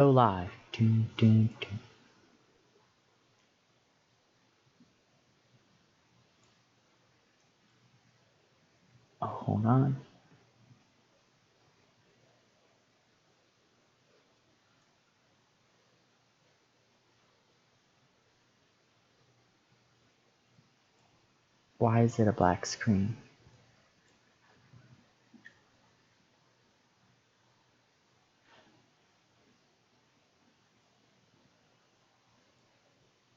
Go live. Dun, dun, dun. Oh, hold on. Why is it a black screen?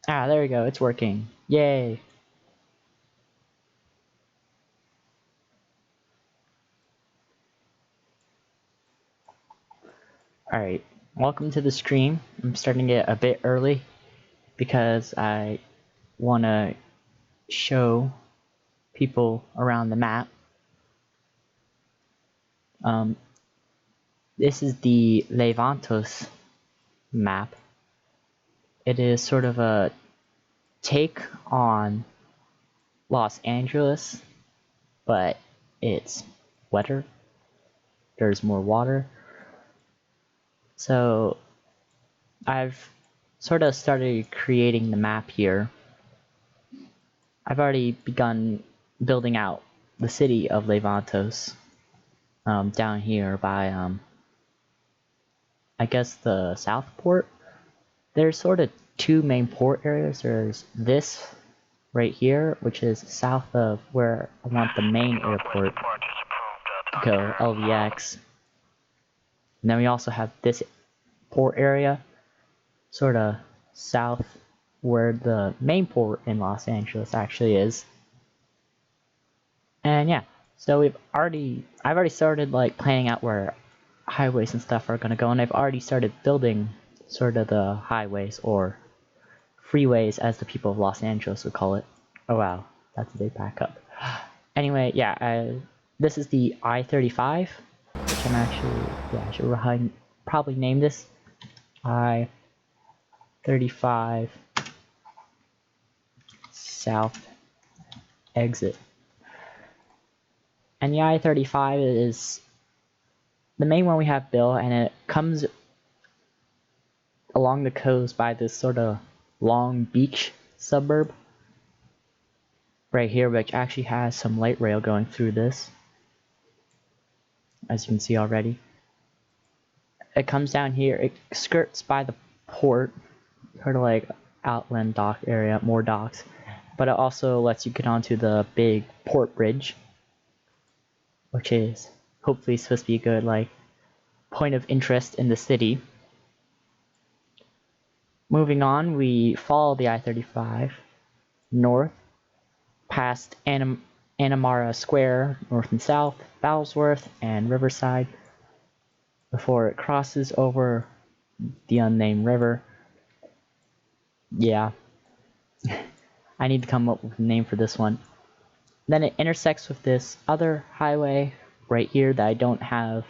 Ah, there we go. It's working. Yay. Alright, welcome to the stream. I'm starting it a bit early because I want to show people around the map. This is the Le-Vantos map. It is sort of a take on Los Angeles, but it's wetter. There's more water. So I've sort of started creating the map here. I've already begun building out the city of Le-Vantos down here by I guess the south port. There's sort of two main port areas. There's this right here, which is south of where I want the main airport to go, LVX. And then we also have this port area, sort of south where the main port in Los Angeles actually is. And yeah, so I've already started like planning out where highways and stuff are gonna go, and I've already started building sort of the highways or freeways as the people of Los Angeles would call it. Oh wow, that's a big backup. Anyway, yeah, this is the I-35, which I'm actually, yeah, I should probably name this I-35 South Exit. And the I-35 is the main one we have built, and it comes along the coast by this sort of Long Beach suburb right here, which actually has some light rail going through this, as you can see already. It comes down here, it skirts by the port, sort of like outland dock area, more docks, but it also lets you get onto the big port bridge, which is hopefully supposed to be a good like point of interest in the city. Moving on, we follow the I-35 north past Anamara Square, north and south, Bowsworth, and Riverside, before it crosses over the unnamed river. Yeah, I need to come up with a name for this one. Then it intersects with this other highway right here that I don't have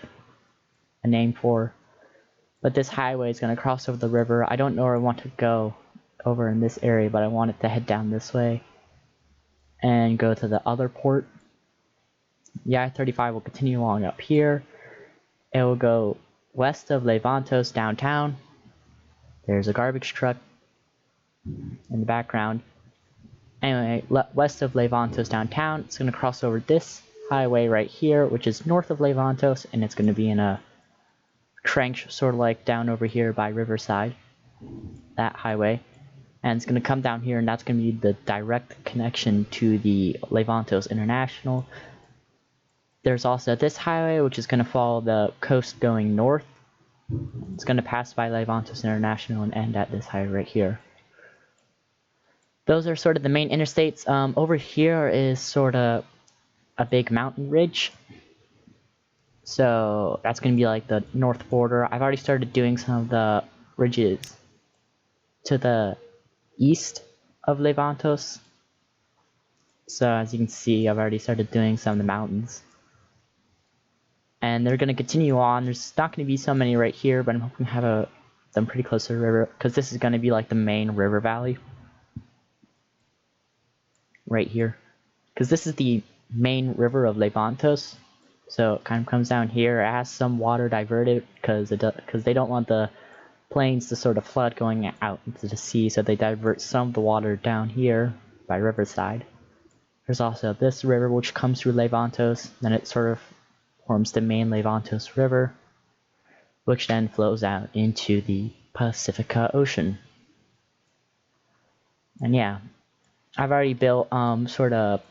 a name for, but this highway is going to cross over the river. I don't know where I want to go over in this area, but I want it to head down this way and go to the other port. The I-35 will continue along up here. It will go west of Le-Vantos downtown. There's a garbage truck in the background. Anyway, west of Le-Vantos downtown, it's going to cross over this highway right here, which is north of Le-Vantos, and it's going to be in a trench sort of like down over here by Riverside, that highway. And it's going to come down here, and that's going to be the direct connection to the Le-Vantos International. There's also this highway, which is going to follow the coast going north. It's going to pass by Le-Vantos International and end at this highway right here. Those are sort of the main interstates. Over here is sort of a big mountain ridge. So that's going to be like the north border. I've already started doing some of the ridges to the east of Le-Vantos. So as you can see, I've already started doing some of the mountains. And they're going to continue on. There's not going to be so many right here, but I'm hoping to have them pretty close to the river, because this is going to be like the main river valley. Right here. Because this is the main river of Le-Vantos. So it kind of comes down here. It has some water diverted because they don't want the plains to sort of flood going out into the sea, so they divert some of the water down here by riverside. There's also this river which comes through Le-Vantos, then it sort of forms the main Le-Vantos River, which then flows out into the Pacific Ocean. And yeah, I've already built sort of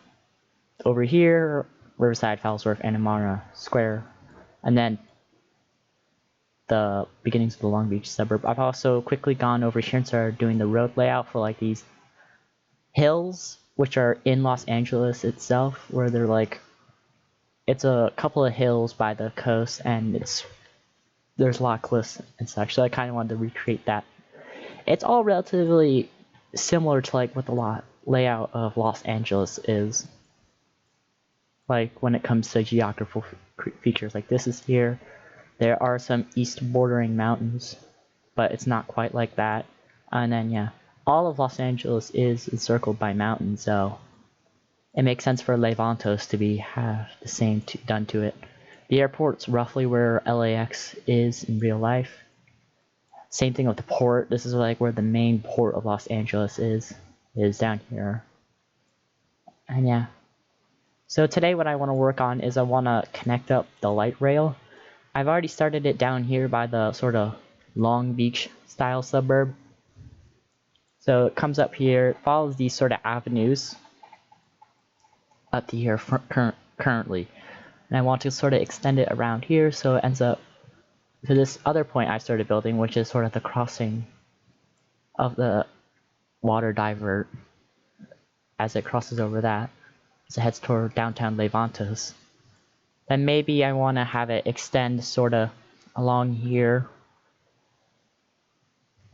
over here, Riverside, Fallsworth, and Amara Square, and then the beginnings of the Long Beach suburb. I've also quickly gone over here and started doing the road layout for like these hills, which are in Los Angeles itself, where they're like, it's a couple of hills by the coast, and there's a lot of cliffs and such, so I kind of wanted to recreate that. It's all relatively similar to like what the layout of Los Angeles is, like when it comes to geographical features. Like this is here, there are some east bordering mountains, but it's not quite like that. And then yeah, all of Los Angeles is encircled by mountains, so it makes sense for Le-Vantos to have the same done to it. The airport's roughly where LAX is in real life. Same thing with the port. This is like where the main port of Los Angeles is down here. And yeah. So today what I want to work on is I want to connect up the light rail. I've already started it down here by the sort of Long Beach style suburb. So it comes up here, follows these sort of avenues up to here currently. And I want to sort of extend it around here so it ends up to this other point I started building, which is sort of the crossing of the water divert as it crosses over that, as it heads toward downtown Le-Vantos. Then maybe I want to have it extend sort of along here.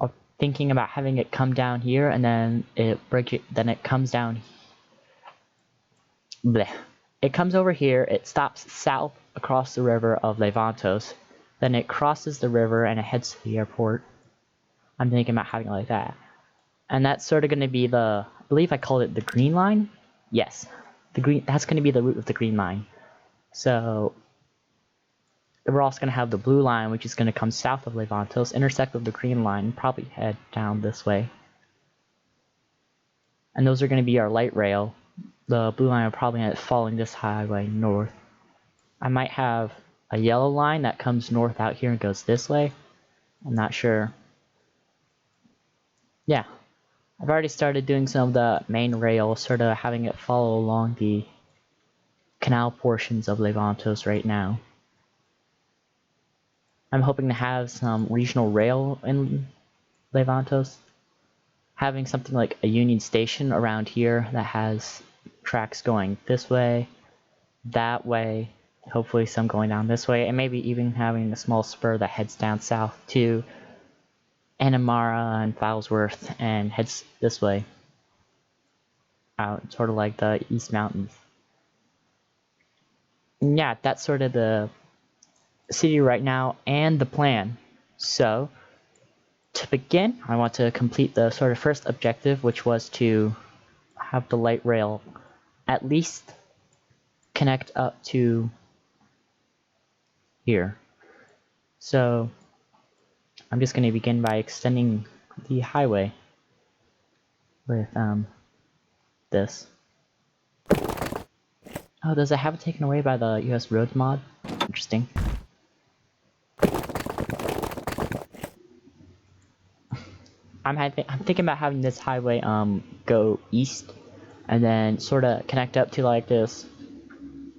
I'm thinking about having it come down here and then then it comes down. Bleh. It comes over here, it stops south across the river of Le-Vantos, then it crosses the river and it heads to the airport. I'm thinking about having it like that. And that's sort of going to be I believe I called it the green line? Yes. That's going to be the route of the green line. So we're also going to have the blue line, which is going to come south of Le-Vantos, intersect with the green line, and probably head down this way. And those are going to be our light rail. The blue line will probably end up following this highway north. I might have a yellow line that comes north out here and goes this way. I'm not sure. Yeah. I've already started doing some of the main rail, sort of having it follow along the canal portions of Le-Vantos right now. I'm hoping to have some regional rail in Le-Vantos. Having something like a Union Station around here that has tracks going this way, that way, hopefully some going down this way, and maybe even having a small spur that heads down south to Anamara and Fallsworth and heads this way out, sort of like the East Mountains. And yeah, that's sort of the city right now and the plan. So to begin, I want to complete the sort of first objective, which was to have the light rail at least connect up to here. So I'm just going to begin by extending the highway with this. Oh, does it have it taken away by the US Roads mod? Interesting. I'm thinking about having this highway go east and then sort of connect up to like this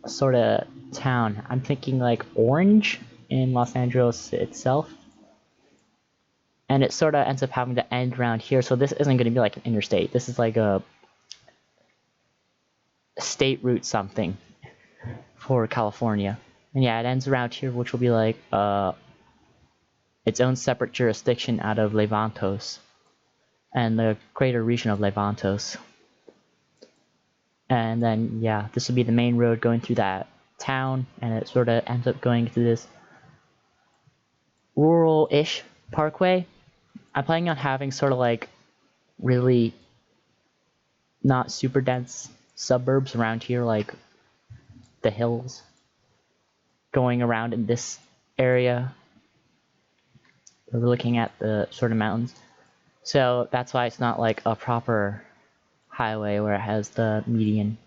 sort of town. I'm thinking like Orange in Los Angeles itself. And it sort of ends up having to end around here, so this isn't going to be like an interstate. This is like a state route something for California. And yeah, it ends around here, which will be like its own separate jurisdiction out of Le-Vantos and the greater region of Le-Vantos. And then yeah, this will be the main road going through that town, and it sort of ends up going through this rural-ish parkway. I'm planning on having sort of like really not super dense suburbs around here, like the hills going around in this area, We're looking at the sort of mountains. So that's why it's not like a proper highway where it has the median.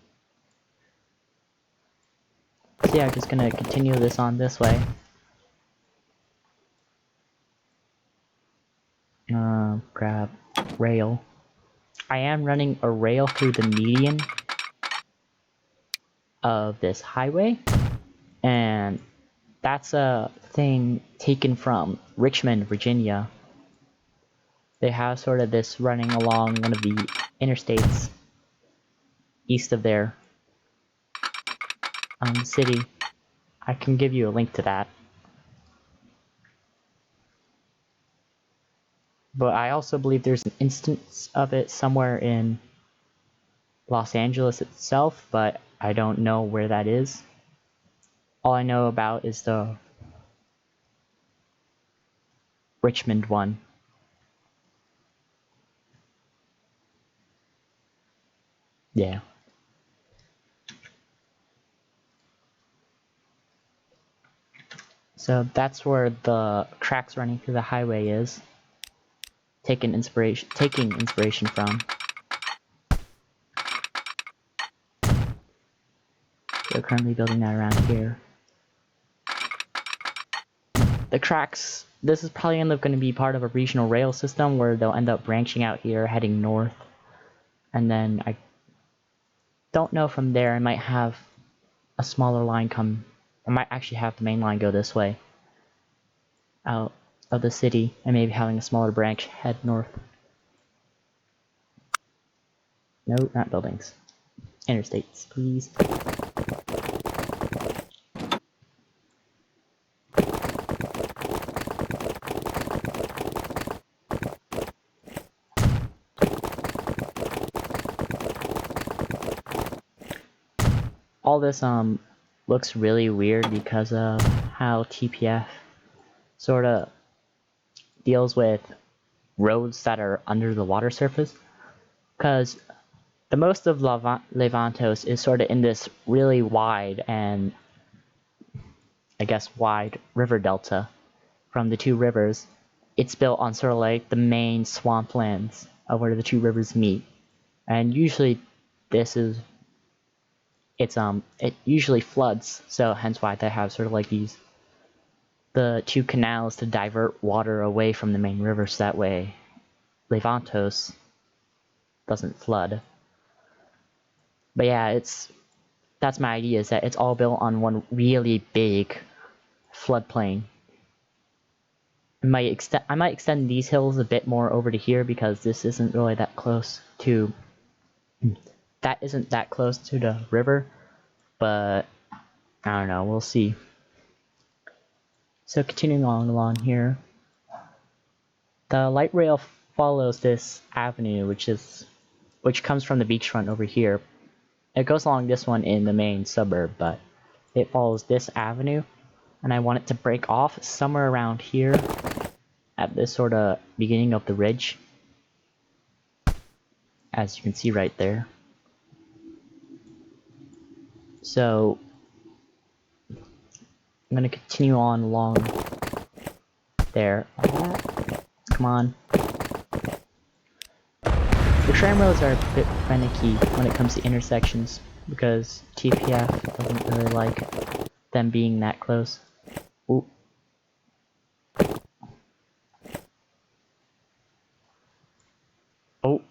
So yeah, I'm just gonna continue this on this way. Grab rail. I am running a rail through the median of this highway, and that's a thing taken from Richmond, Virginia. They have sort of this running along one of the interstates east of their city. I can give you a link to that. But I also believe there's an instance of it somewhere in Los Angeles itself, but I don't know where that is. All I know about is the Richmond one. Yeah. So that's where the tracks running through the highway is. Taking inspiration from. They're currently building that around here. The tracks, this is probably end up going to be part of a regional rail system where they'll end up branching out here, heading north. And then I don't know from there, I might have a smaller line come. I might actually have the main line go this way. Out of the city, and maybe having a smaller branch head north. No, not buildings. Interstates, please. All this looks really weird because of how TPF sort of deals with roads that are under the water surface. Because the most of Le-Vantos is sort of in this really wide and I guess wide river delta from the two rivers. It's built on sort of like the main swamplands of where the two rivers meet. And usually it usually floods, so hence why they have sort of like the two canals to divert water away from the main river so that way Le-Vantos doesn't flood. But yeah, that's my idea, is that it's all built on one really big floodplain. I might extend these hills a bit more over to here because this isn't really that close to the river, but I don't know, we'll see. So continuing along here, the light rail follows this avenue, which comes from the beachfront over here. It goes along this one in the main suburb, but it follows this avenue, and I want it to break off somewhere around here at this sort of beginning of the ridge, as you can see right there. So I'm going to continue on along there. Come on. The tram roads are a bit finicky when it comes to intersections because TPF doesn't really like them being that close. Ooh. Oh.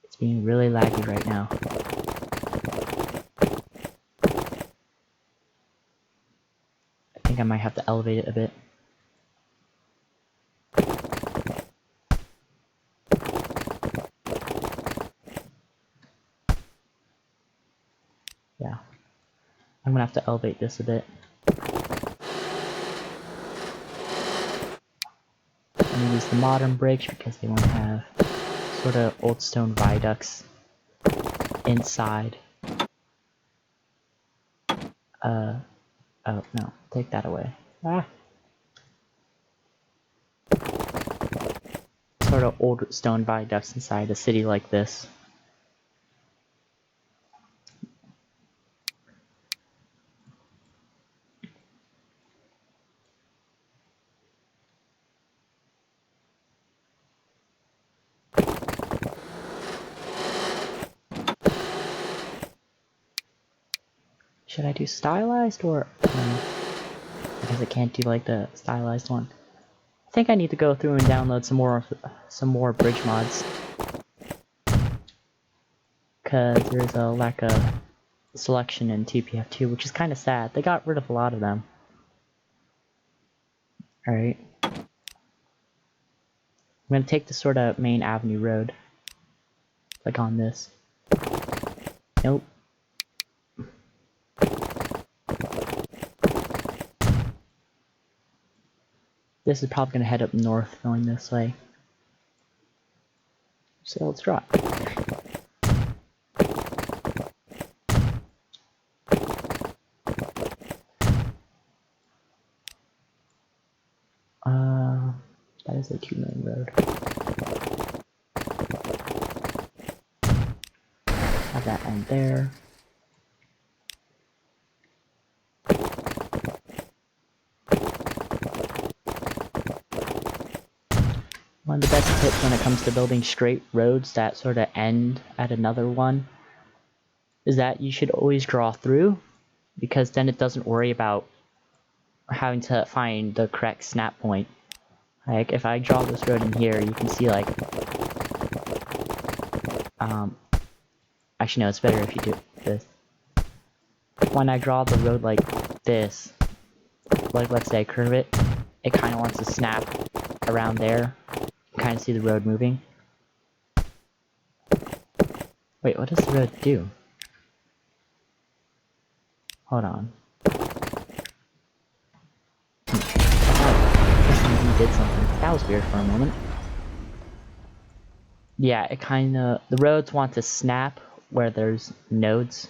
It's being really laggy right now. I think I might have to elevate it a bit. Yeah. I'm gonna have to elevate this a bit. I'm gonna use the modern bridge because they won't have sort of old stone viaducts inside. Oh no, take that away. Ah! Sort of old stone viaducts inside a city like this. Should I do stylized or... because I can't do like the stylized one. I think I need to go through and download some more bridge mods. Because there's a lack of selection in TPF2, which is kind of sad. They got rid of a lot of them. Alright. I'm gonna take the sort of main avenue road. Like on this. Nope. This is probably gonna head up north going this way. So let's drop. That is a 2-lane road. Have that end there. One of the best tips when it comes to building straight roads that sort of end at another one is that you should always draw through, because then it doesn't worry about having to find the correct snap point. Like, if I draw this road in here, you can see, like, actually no, it's better if you do this. When I draw the road like this, like, let's say I curve it, it kind of wants to snap around there. You kind of see the road moving. Wait, what does the road do? Hold on. Did something. That was weird for a moment. Yeah, it kinda... the roads want to snap where there's nodes.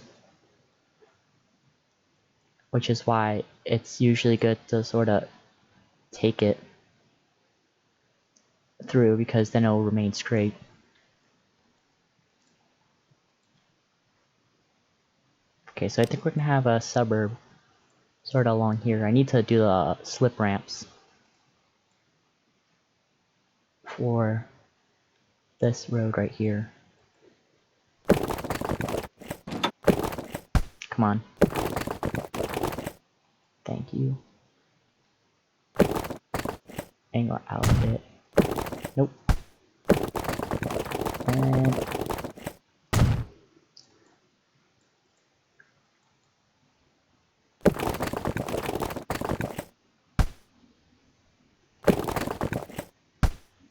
Which is why it's usually good to sort of take it through, because then it'll remain straight. Okay, so I think we're gonna have a suburb sort of along here. I need to do the slip ramps for this road right here. Come on. Thank you. Angle out a bit. Nope. And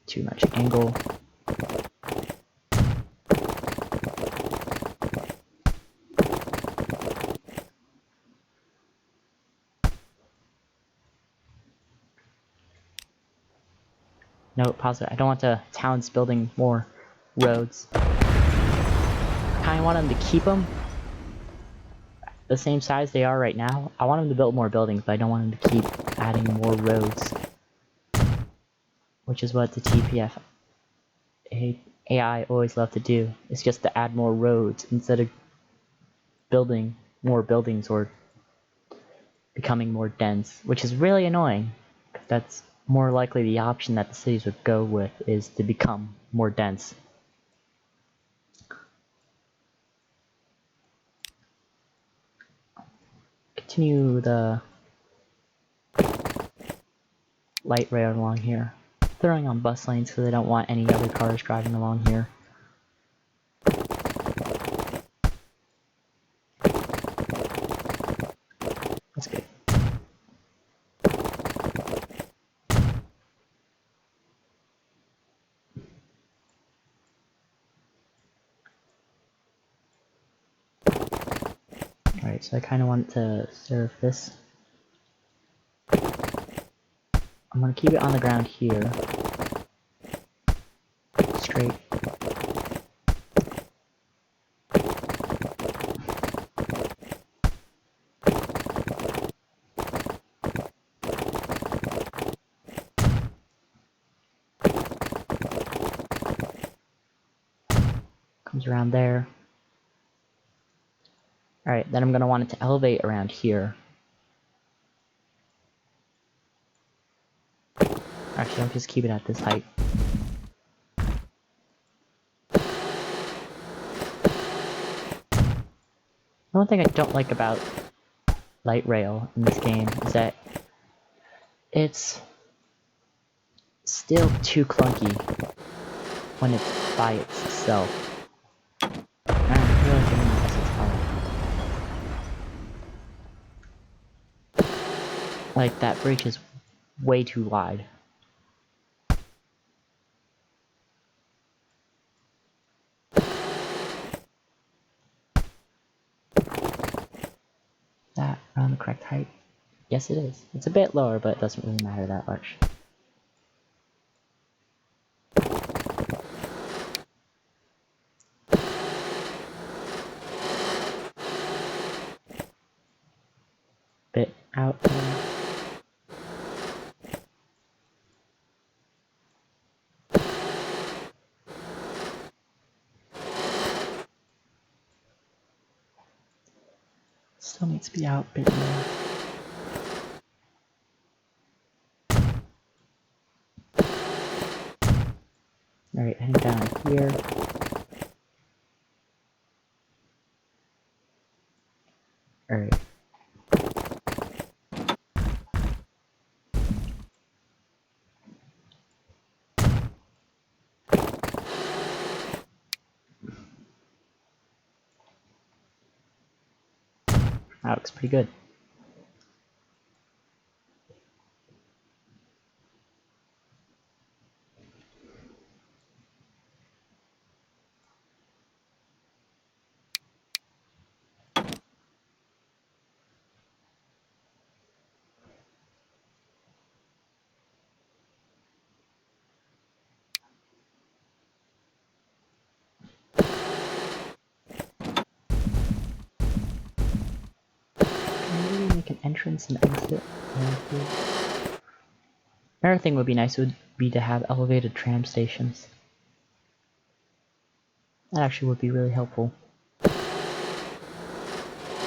too much angle. No, pause it. I don't want the towns building more roads. I kind of want them to keep them the same size they are right now. I want them to build more buildings, but I don't want them to keep adding more roads. Which is what the TPF AI always love to do. It's just to add more roads instead of building more buildings or becoming more dense, which is really annoying. Because that's more likely the option that the cities would go with, is to become more dense. Continue the light rail along here. Throwing on bus lanes because I don't want any other cars driving along here. That's good. Alright, so I kind of want to serve this. I'm going to keep it on the ground here. Straight. Comes around there. Alright, then I'm going to want it to elevate around here. Actually, I'll just keep it at this height. The one thing I don't like about light rail in this game is that it's still too clunky when it's by itself. I'm really getting this hard. Like, that bridge is way too wide. That around the correct height? Yes, it is. It's a bit lower, but it doesn't really matter that much. Bit out there. Still needs to be out a bit more. Alright, heading down here. Alright. That looks pretty good. Maybe make an entrance and exit around here. Another thing would be nice would be to have elevated tram stations. That actually would be really helpful. I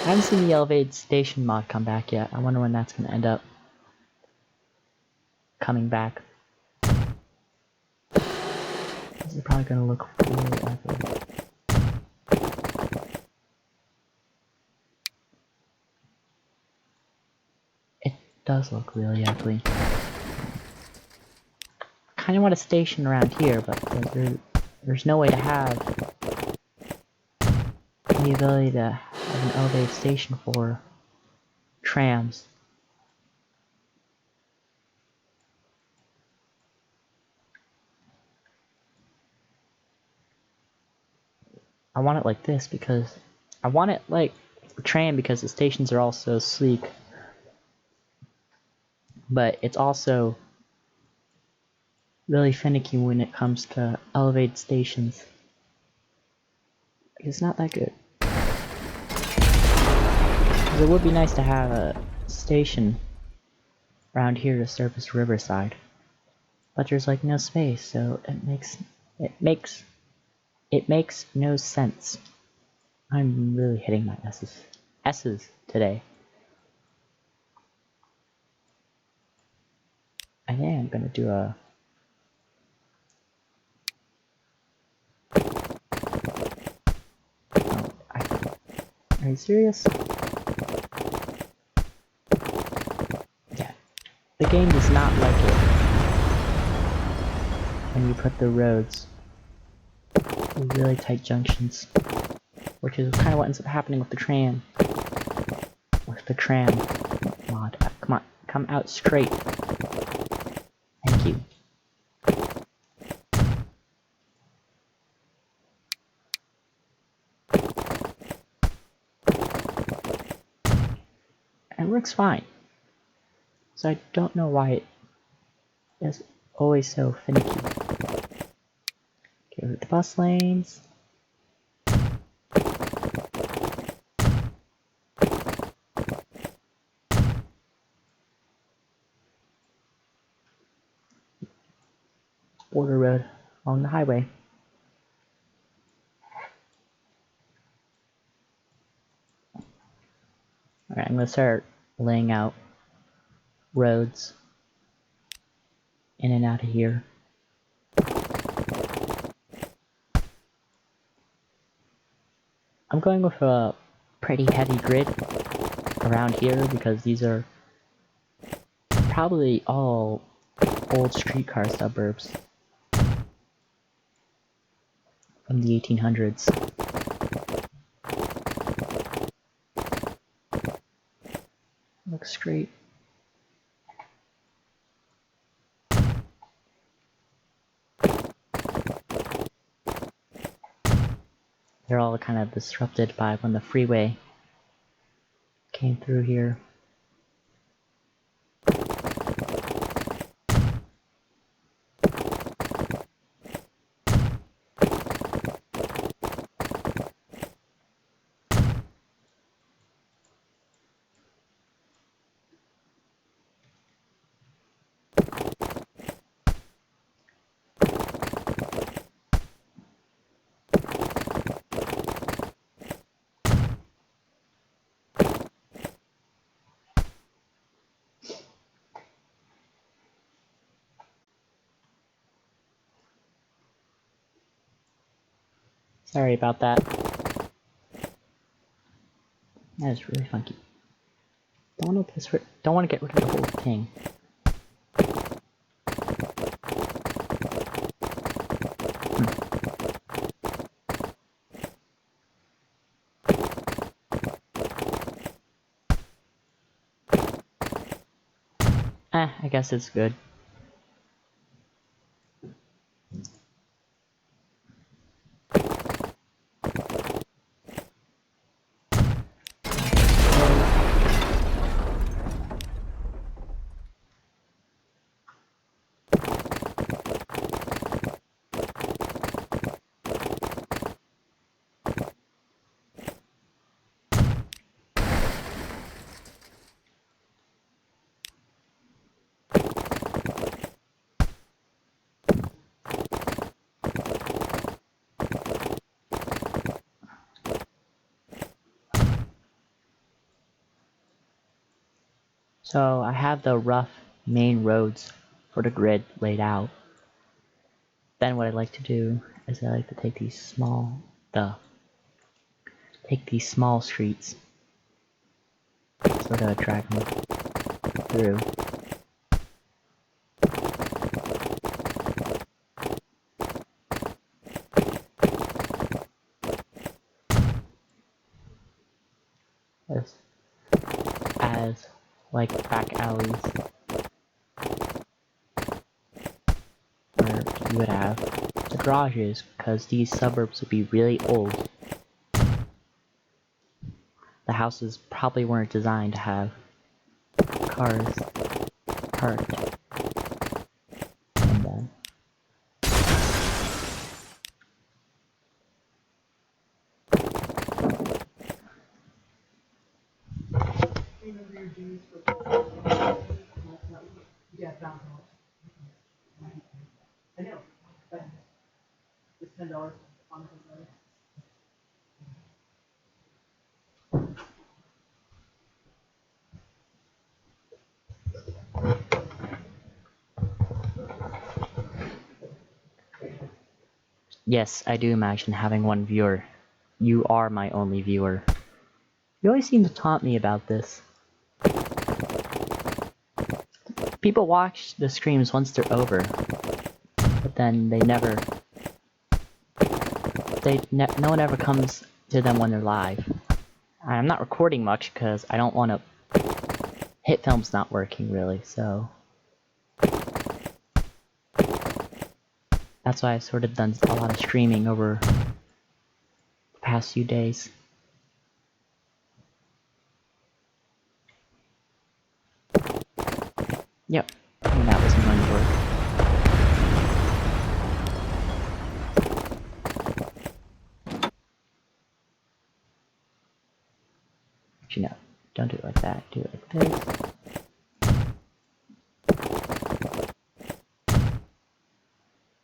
haven't seen the elevated station mod come back yet. I wonder when that's going to end up coming back. This is probably going to look really ugly. It does look really ugly. I kind of want a station around here, but there's no way to have the ability to have an elevated station for trams. I want it like this because I want it like a tram because the stations are all so sleek, but it's also really finicky when it comes to elevated stations. It's not that good. It would be nice to have a station around here to service Riverside, but there's like no space, so it makes no sense. I'm really hitting my S's today. I think I'm gonna do a Are you serious? Yeah. The game does not like it when you put the roads in really tight junctions, which is kind of what ends up happening with the tram. With the tram mod. Come on, come out straight. Thank you. And it works fine. So I don't know why it is always so finicky. Okay, with the bus lanes. Border road along the highway. Alright, I'm gonna start laying out roads in and out of here. I'm going with a pretty heavy grid around here because these are probably all old streetcar suburbs from the 1800s. Looks great. They're all kind of disrupted by when the freeway came through here. Sorry about that. That is really funky. Don't want to get rid of the whole thing. I guess it's good. So I have the rough main roads for the grid laid out. Then what I like to do is I like to take these small streets, sort of drag them through. As like back alleys where you would have the garages, because these suburbs would be really old. The houses probably weren't designed to have cars parked in them. Yes, I do imagine having one viewer. You are my only viewer. You always seem to taunt me about this. People watch the streams once they're over, but then they never... no one ever comes to them when they're live. I'm not recording much because I don't want to... HitFilm's not working really, so... That's why I've sort of done a lot of streaming over the past few days. Yep, and that wasn't going to work. Actually, no, don't do it like that. Do it like this.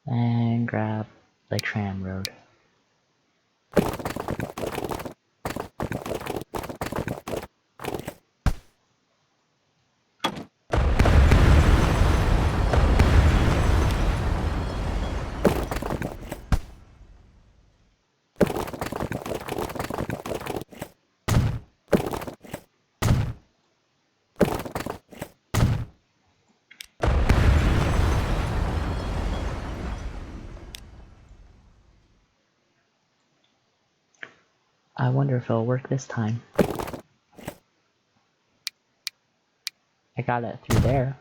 And grab the tram road. I wonder if it'll work this time. I got it through there.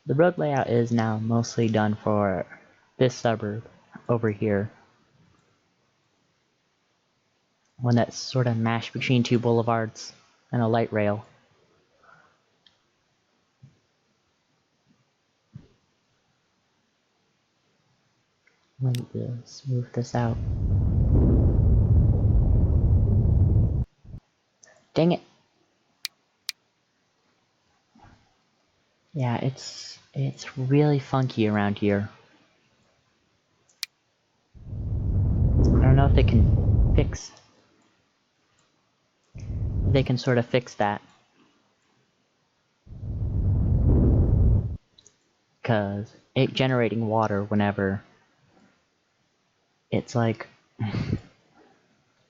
The road layout is now mostly done for this suburb over here. One that's sort of mashed between two boulevards and a light rail. Let me just smooth this out. Dang it! Yeah, it's really funky around here. I don't know if they can fix. They can sort of fix that. Because it generating water whenever it's like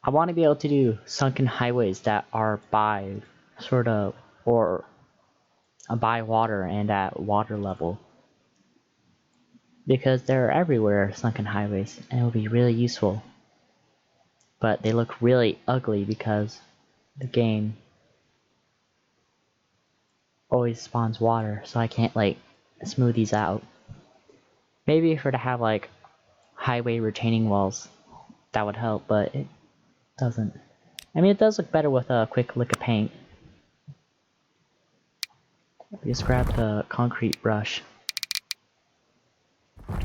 I want to be able to do sunken highways that are by sort of or by water and at water level, because they're everywhere, sunken highways, and it will be really useful, but they look really ugly because the game always spawns water, so I can't like smooth these out. Maybe if we were to have like highway retaining walls, that would help, but it doesn't. I mean, it does look better with a quick lick of paint. Just grab the concrete brush. It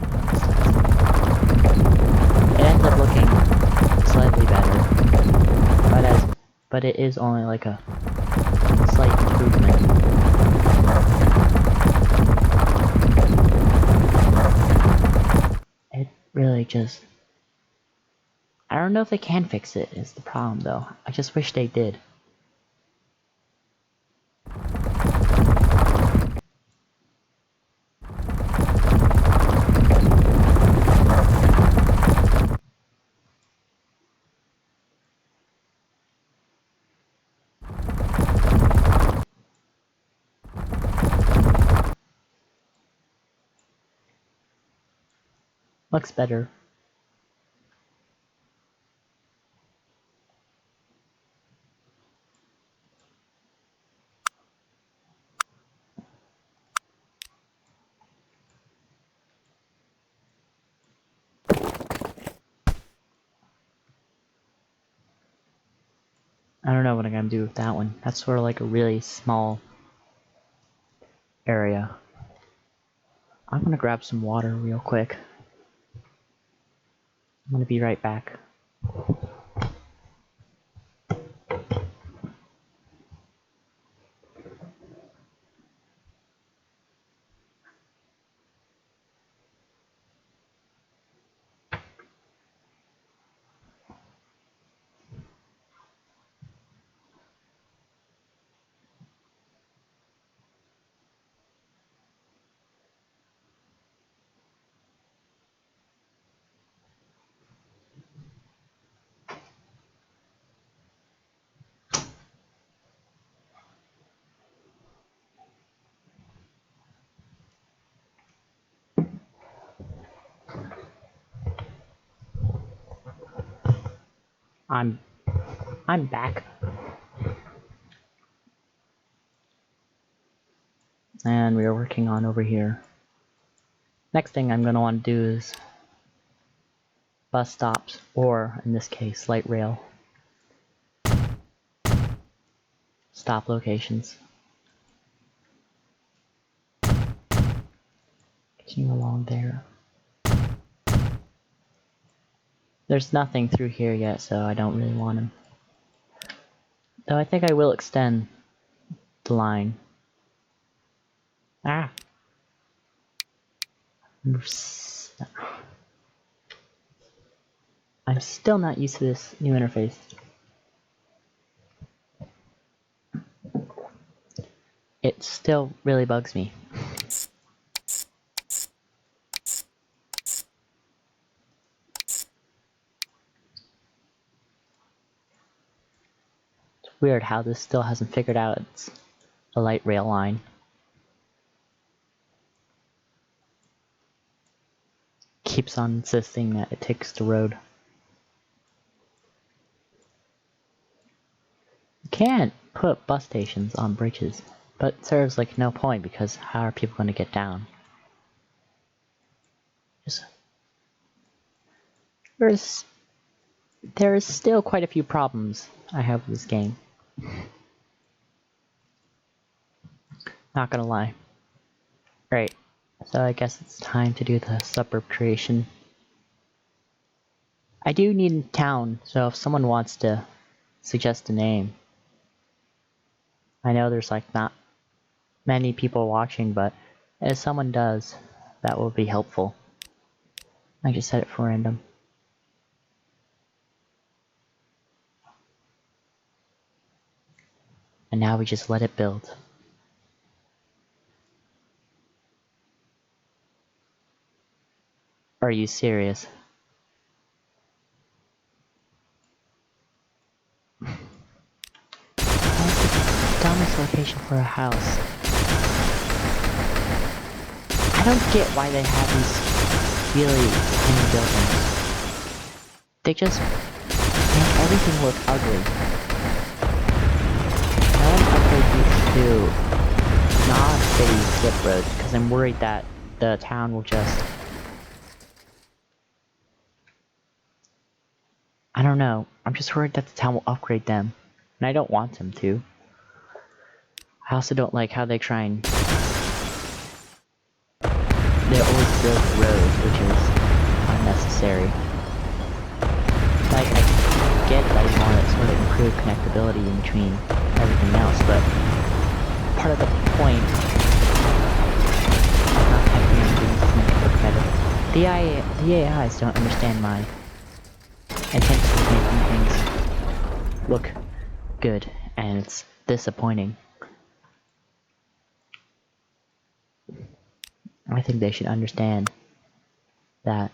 ends up looking slightly better, but it is only like a slight improvement. It really just... I don't know if they can fix it, is the problem though. I just wish they did. Looks better. I don't know what I'm gonna do with that one. That's sort of like a really small area. I'm gonna grab some water real quick. I'm gonna be right back. I'm back. And we are working on over here. Next thing I'm gonna want to do is bus stops, or in this case, light rail stop locations. Continue along there. There's nothing through here yet, so I don't really want them. Though I think I will extend the line. Ah! I'm still not used to this new interface. It still really bugs me. It's weird how this still hasn't figured out it's a light rail line. Keeps on insisting that it takes the road. You can't put bus stations on bridges, but it serves like no point because how are people going to get down? There's still quite a few problems I have with this game. Not gonna lie. Right, so I guess it's time to do the suburb creation. I do need a town, so if someone wants to suggest a name. I know there's like not many people watching, but if someone does, that will be helpful. I just set it for random. And now we just let it build. Are you serious? That's the dumbest location for a house. I don't get why they have these really tiny buildings. They just make everything look ugly. I want to upgrade these to non-city slip roads because I'm worried that the town will just... I don't know. I'm just worried that the town will upgrade them. And I don't want them to. I also don't like how they try and... They always build roads, which is unnecessary. Like, I get that you want to sort of improve connectability in between everything else, but part of the point of not having things to make it look better. The AIs don't understand my intention of making things look good, and it's disappointing. I think they should understand that.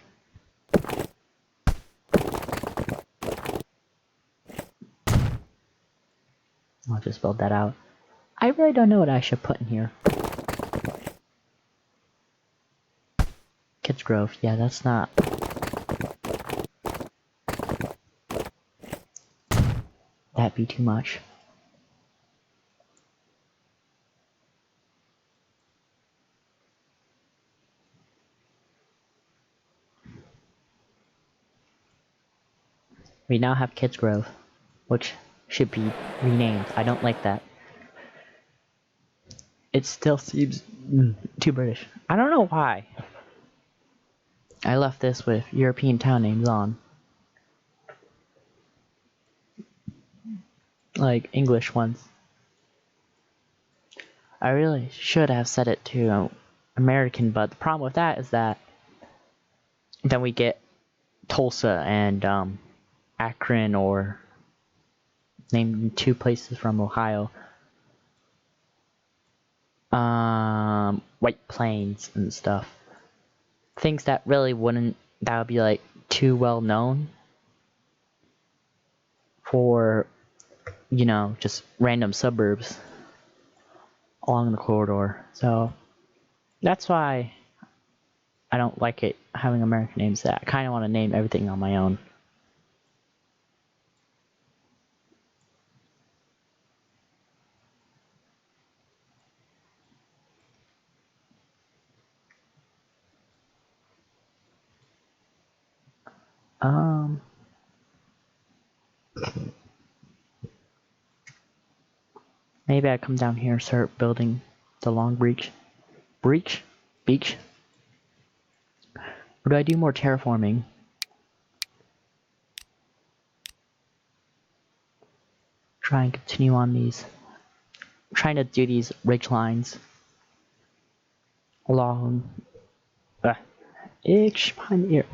I'll just build that out. I really don't know what I should put in here. Kids Grove, yeah, that's not... That'd be too much. We now have Kids Grove, which should be renamed. I don't like that. It still seems too British. I don't know why. I left this with European town names on. Like English ones. I really should have set it to American, but the problem with that is that then we get Tulsa and Akron, or named two places from Ohio. White Plains and stuff. Things that really wouldn't, that would be like too well known for, you know, just random suburbs along the corridor. So that's why I don't like it having American names. That I kind of want to name everything on my own. Maybe I come down here and start building the long beach. Beach? Or do I do more terraforming? Try and continue on these. I'm trying to do these ridge lines along ish behind the ear.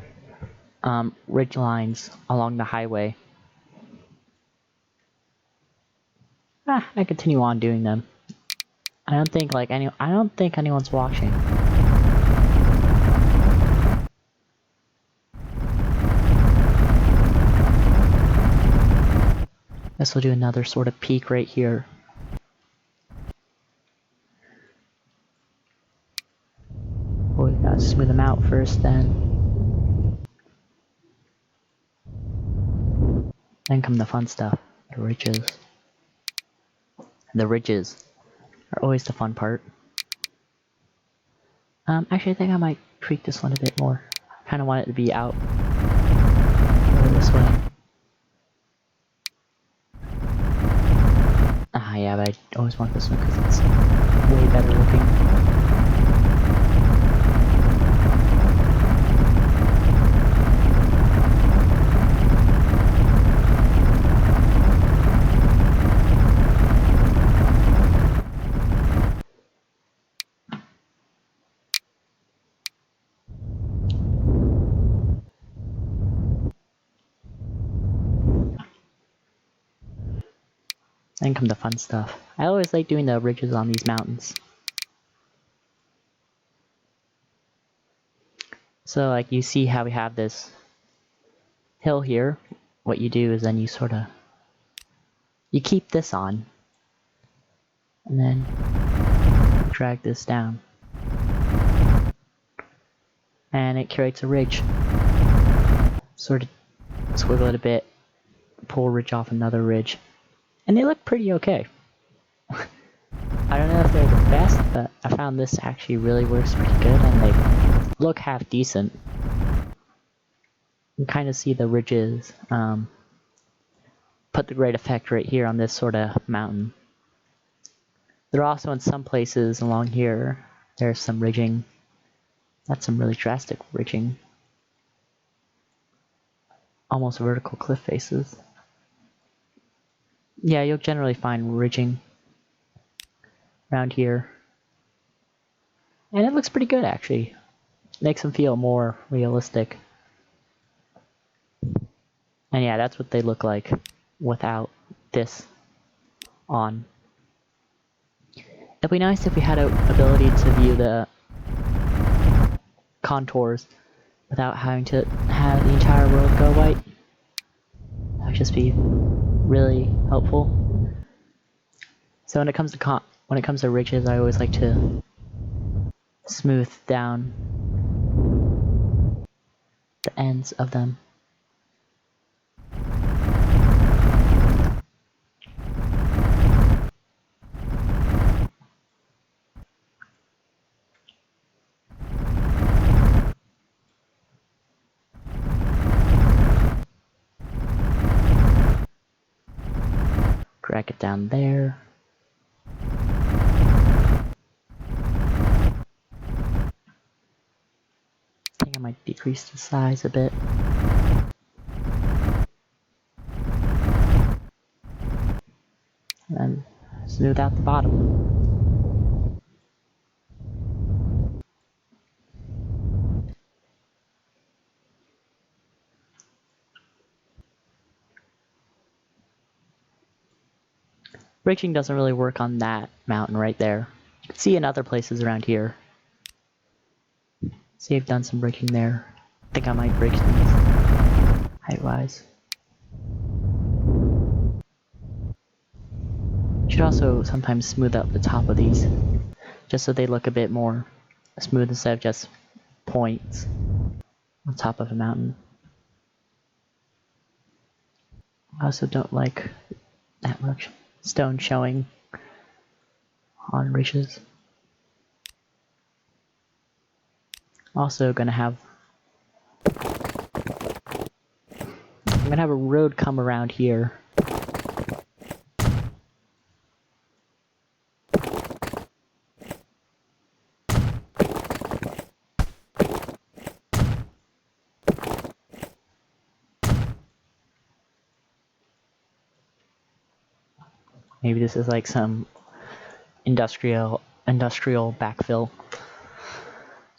Ridge lines along the highway. I continue on doing them. I don't think anyone's watching. Guess we'll do another sort of peak right here. We gotta smooth them out first, then come the fun stuff. The ridges. The ridges are always the fun part. Actually, I think I might tweak this one a bit more. I kind of want it to be out over this way. Yeah, but I always want this one because it's way better looking. Then come the fun stuff. I always like doing the ridges on these mountains. So like you see how we have this hill here. What you do is then you you keep this on and then drag this down. And it creates a ridge. Sort of squiggle it a bit, pull a ridge off another ridge. And they look pretty okay. I don't know if they're the best, but I found this actually really works pretty good and they look half decent. You can kind of see the ridges put the great effect right here on this sort of mountain. There are also in some places along here, there's some ridging. That's some really drastic ridging. Almost vertical cliff faces. Yeah, you'll generally find ridging around here. And it looks pretty good actually. Makes them feel more realistic. And yeah, that's what they look like without this on. It'd be nice if we had an ability to view the contours without having to have the entire world go white. That would just be really helpful. So when it comes to ridges, I always like to smooth down the ends of them. Drag it down there. I think I might decrease the size a bit. And then smooth out the bottom. Ridging doesn't really work on that mountain right there. You can see in other places around here. See, I've done some ridging there. I think I might bridge these height-wise. Should also sometimes smooth out the top of these, just so they look a bit more smooth instead of just points on top of a mountain. I also don't like that much stone showing on ridges. Also I'm gonna have a road come around here. Maybe this is like some industrial backfill.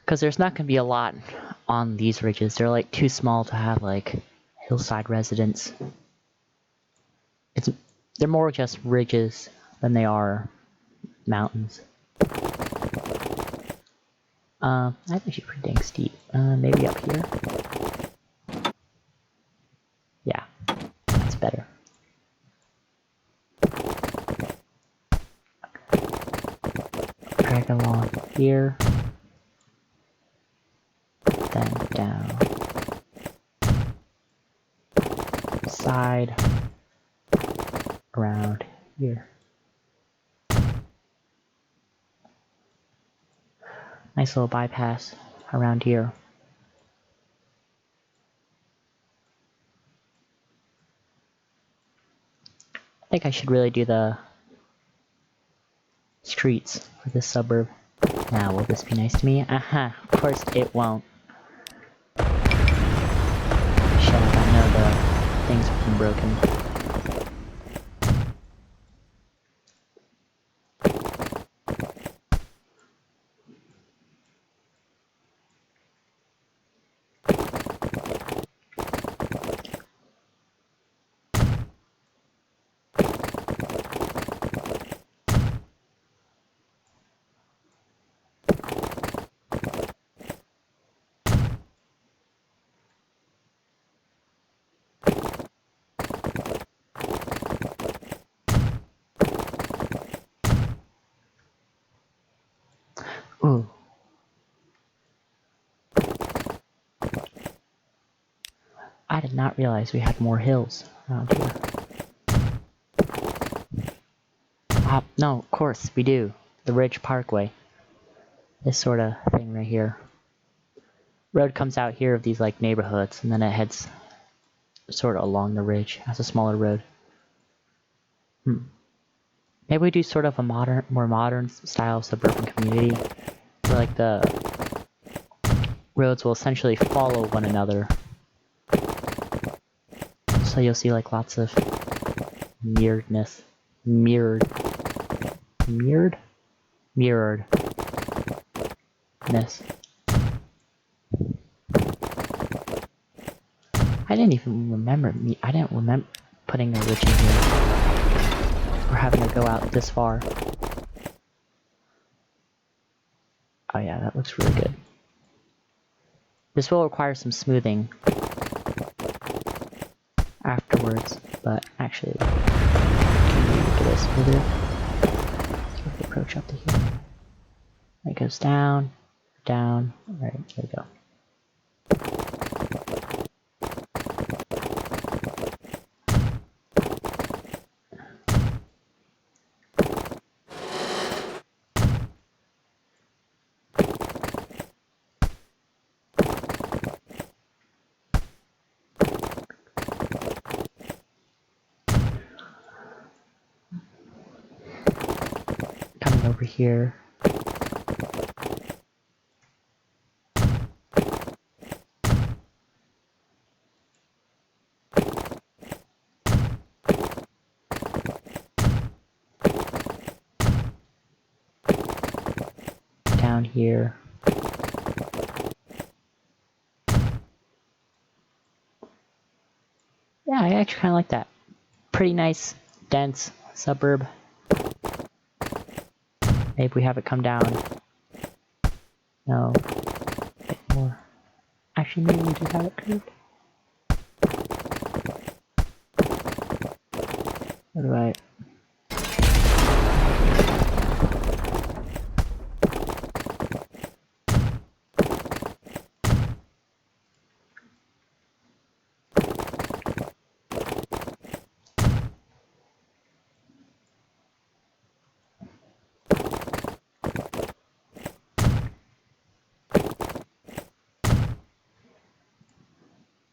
Because there's not going to be a lot on these ridges. They're like too small to have like hillside residents. They're more just ridges than they are mountains. That's actually pretty dang steep. Maybe up here? Yeah, that's better. Drag along here. Then down. Side. Around here. Nice little bypass around here. I think I should really do the streets for this suburb. Now, will this be nice to me? Aha, of course it won't. Shut up, I know the things have been broken. Ooh. I did not realize we had more hills around here. No, of course we do. The Ridge Parkway. This sort of thing right here. Road comes out here of these like neighborhoods, and then it heads sort of along the ridge as a smaller road. Maybe we do sort of a more modern style suburban community, where like the roads will essentially follow one another. So you'll see like lots of mirroredness. Mirroredness. I didn't even remember I didn't remember putting a ridge in here. Or having to go out this far. Oh yeah, that looks really good. This will require some smoothing afterwards, but actually, can we get it smoother? Let's approach up to here. It goes down, down, right, there we go. Coming over here. Down here. Yeah, I actually kind of like that. Pretty nice, dense suburb. Maybe we have it come down. No. A bit more. Actually, maybe we just have it curved. What do I...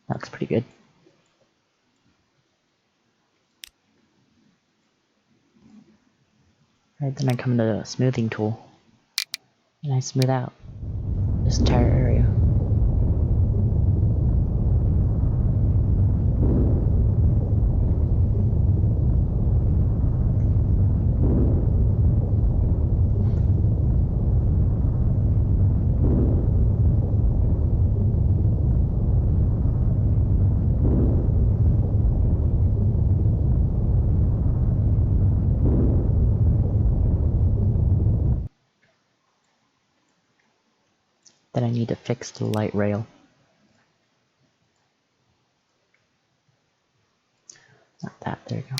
That looks pretty good. Alright, then I come to the smoothing tool. And I smooth out this entire area. Then I need to fix the light rail. Not that, there you go.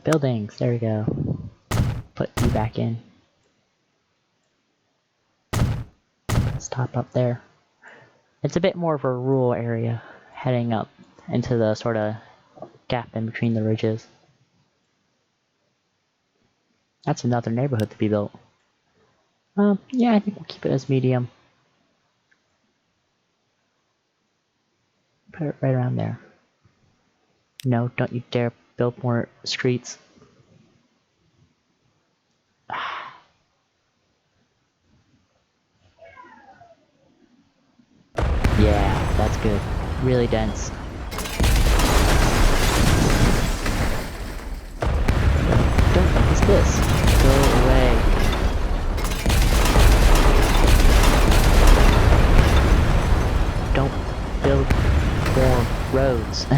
Buildings, there we go. Put you back in. Stop up there. It's a bit more of a rural area, heading up into the sort of gap in between the ridges. That's another neighborhood to be built. Yeah, I think we'll keep it as medium. Put it right around there. No, don't you dare build more streets. Yeah, that's good. Really dense. Don't what is this? Go away. Don't build more roads. I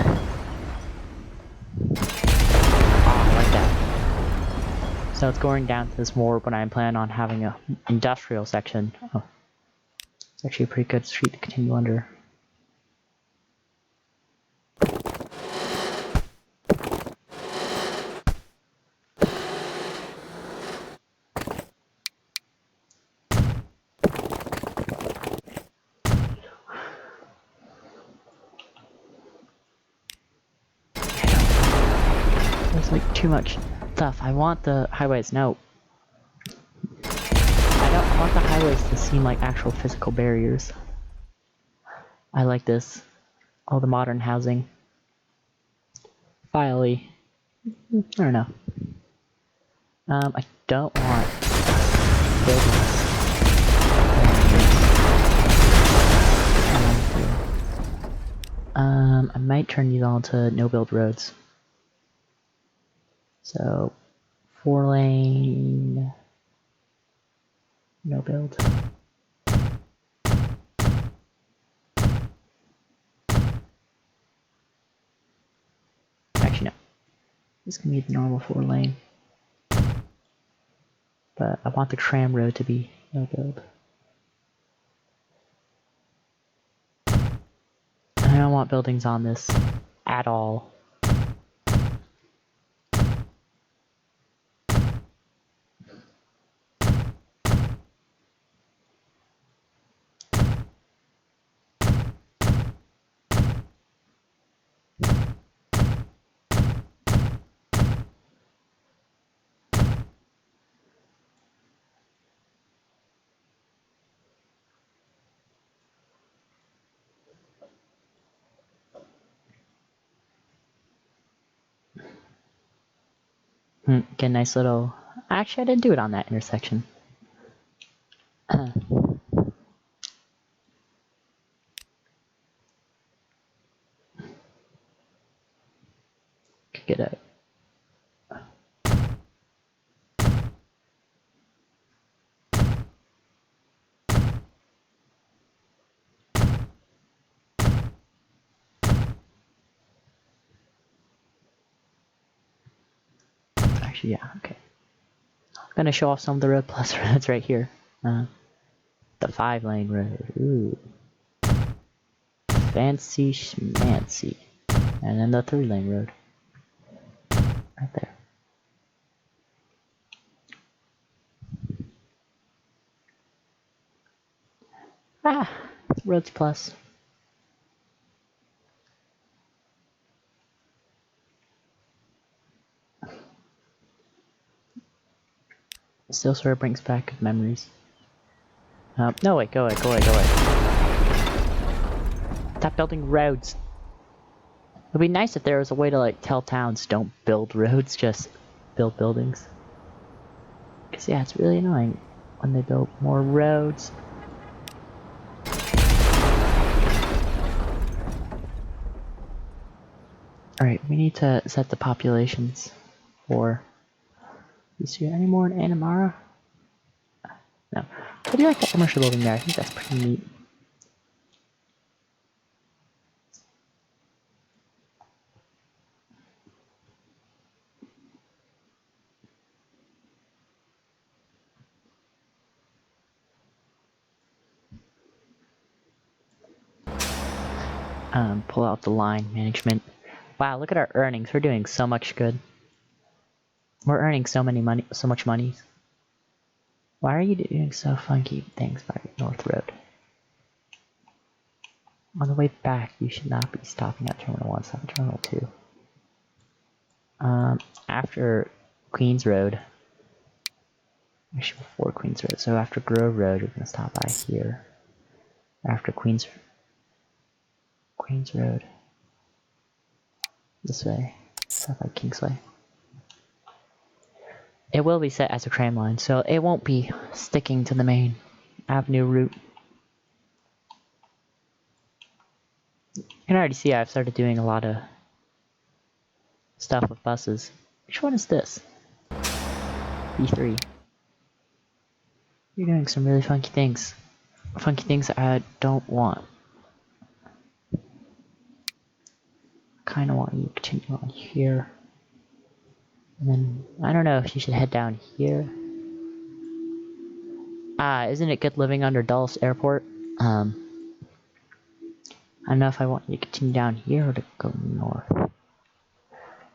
like that. So it's going down to this more, but I plan on having a industrial section. Oh. It's actually a pretty good street to continue under. There's like too much stuff. I want the highways. No. I want the highways to seem like actual physical barriers. I like this. All the modern housing. Finally. I don't know. I don't want buildings. I might turn these all into no-build roads. So, 4-lane, no-build. Actually, no. This can be the normal 4-lane. But I want the tram road to be no-build. I don't want buildings on this at all. Get a nice little... Actually, I didn't do it on that intersection. Could get a... Actually, yeah, okay. I'm gonna show off some of the road plus roads right here. The 5-lane road. Ooh. Fancy schmancy. And then the 3-lane road. Right there. Roads plus. Still sort of brings back good memories. No, wait, go away, go away, go away. Stop building roads. It'd be nice if there was a way to like tell towns don't build roads, just build buildings. Cause yeah, it's really annoying when they build more roads. Alright, we need to set the populations for... Is there any more in Anamara? No. I do like that commercial building there. I think that's pretty neat. Pull out the line management. Wow, look at our earnings. We're doing so much good. We're earning so much money. Why are you doing so funky things by North Road? On the way back, you should not be stopping at Terminal 1, stop at Terminal 2. After Queens Road, actually before Queens Road, so after Grove Road, you're going to stop by here. After Queens Road, this way, stop by Kingsway. It will be set as a tram line, so it won't be sticking to the main avenue route. You can already see I've started doing a lot of stuff with buses. Which one is this? B3. You're doing some really funky things. Funky things I don't want. Kinda want you to continue on here. And then, I don't know if you should head down here. Isn't it good living under Dulles Airport? I don't know if I want you to continue down here or to go north.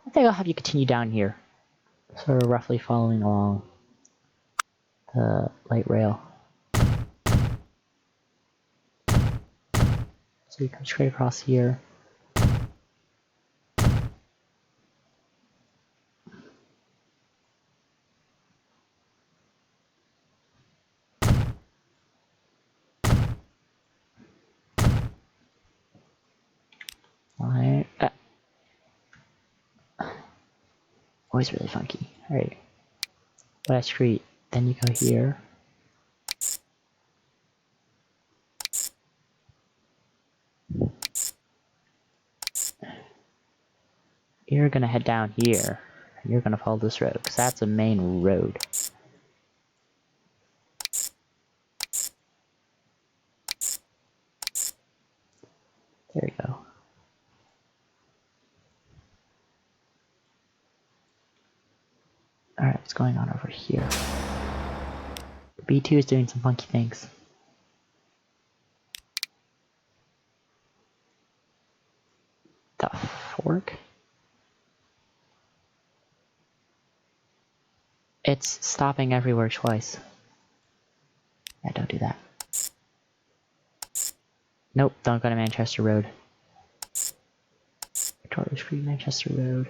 I think I'll have you continue down here. Sort of roughly following along the light rail. So you come straight across here. Alright. Always really funky. Alright. West Street. Then you go here. You're gonna head down here. You're gonna follow this road, because that's a main road. There you go. Alright, what's going on over here? B2 is doing some funky things. The fork? It's stopping everywhere twice. Yeah, don't do that. Nope, don't go to Manchester Road. Victoria Street, Manchester Road.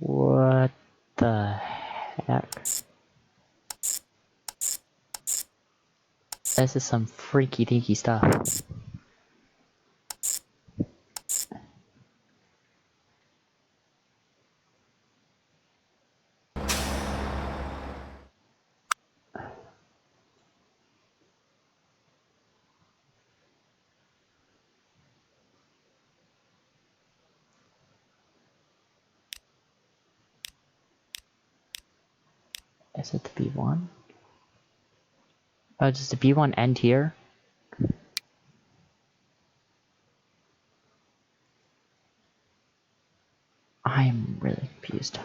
What the heck? This is some freaky deaky stuff. Is it the B1? Oh, does the B1 end here? I'm really confused.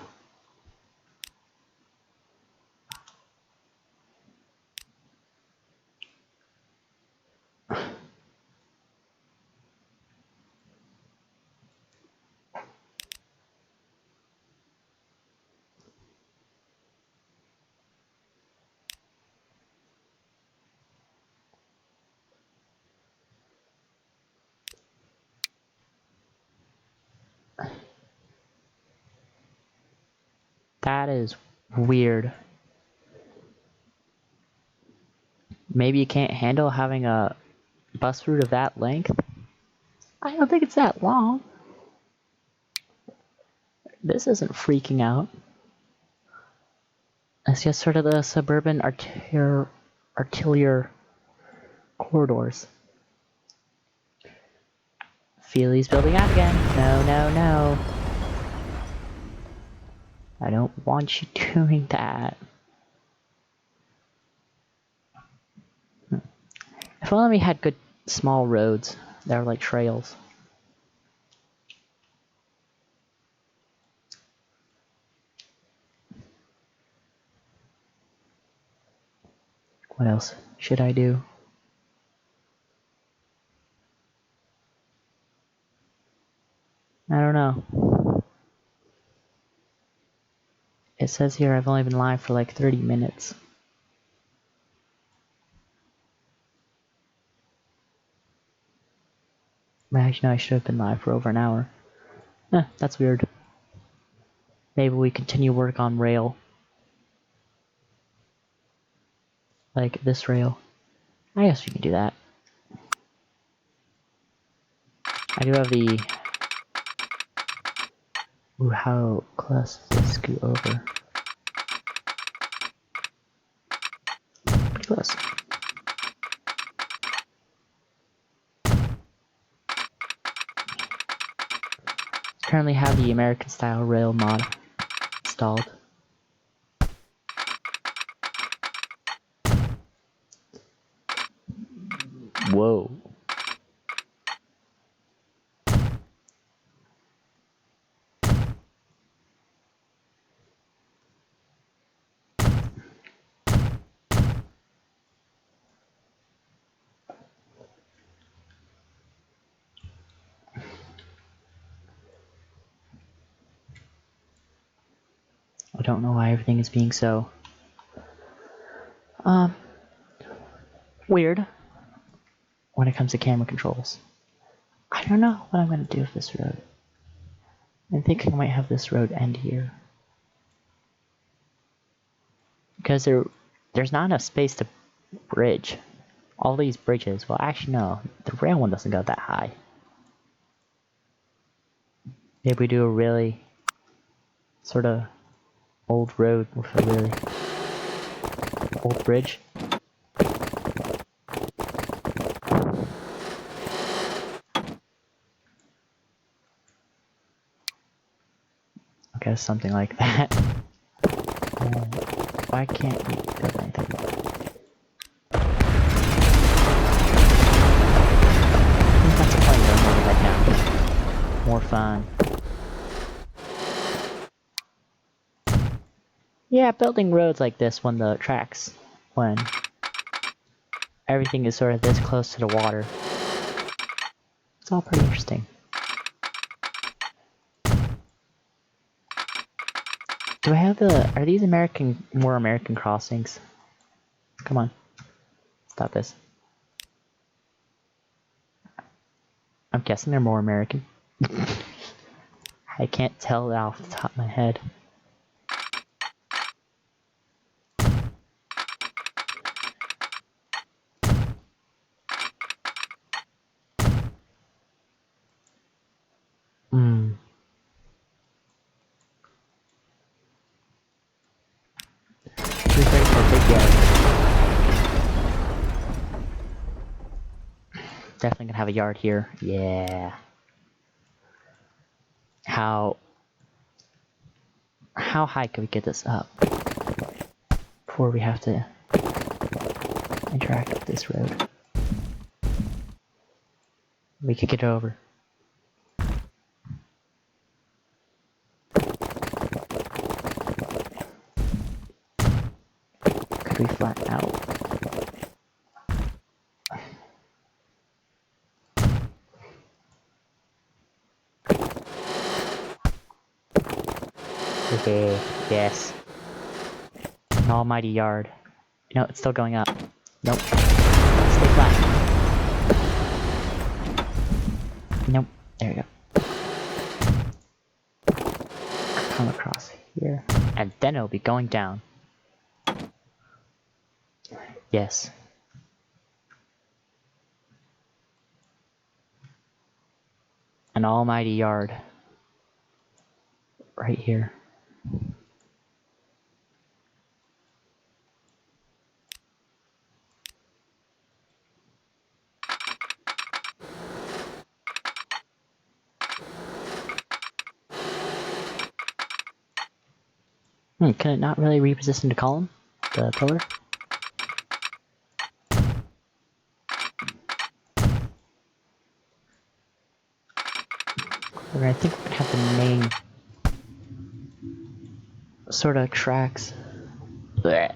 That is weird. Maybe you can't handle having a bus route of that length? I don't think it's that long. This isn't freaking out. It's just sort of the suburban arterial corridors. Feely's building out again. No, no, no. I don't want you doing that. If only we had good small roads that were like trails. What else should I do? I don't know. It says here I've only been live for like 30 minutes. Actually, no, I should have been live for over an hour. That's weird. Maybe we continue work on rail. Like this rail. I guess we can do that. I do have the... Ooh, how close does this scoot over? Pretty close. Currently have the American style rail mod installed. Whoa. I don't know why everything is being so weird when it comes to camera controls. I don't know what I'm gonna do with this road. I think I might have this road end here. Because there's not enough space to bridge. All these bridges, well actually no, the rail one doesn't go that high. Maybe we do a really sort of old road with a really old bridge. I guess something like that. Why can't we build anything? I think that's the point of more right now. More fun. Yeah, building roads like this when the tracks, when everything is sort of this close to the water. It's all pretty interesting. Do I have are these more American crossings? Come on. Stop this. I'm guessing they're more American. I can't tell that off the top of my head. Definitely gonna have a yard here. Yeah. How high can we get this up before we have to interact with this road? We could get over. Could we flatten out? Okay, yes. An almighty yard. No, it's still going up. Nope. Stay flat. Nope. There we go. Come across here. And then it'll be going down. Yes. An almighty yard. Right here. Can it not really reposition the column? The pillar? I think we're gonna have the main sort of tracks. Blech.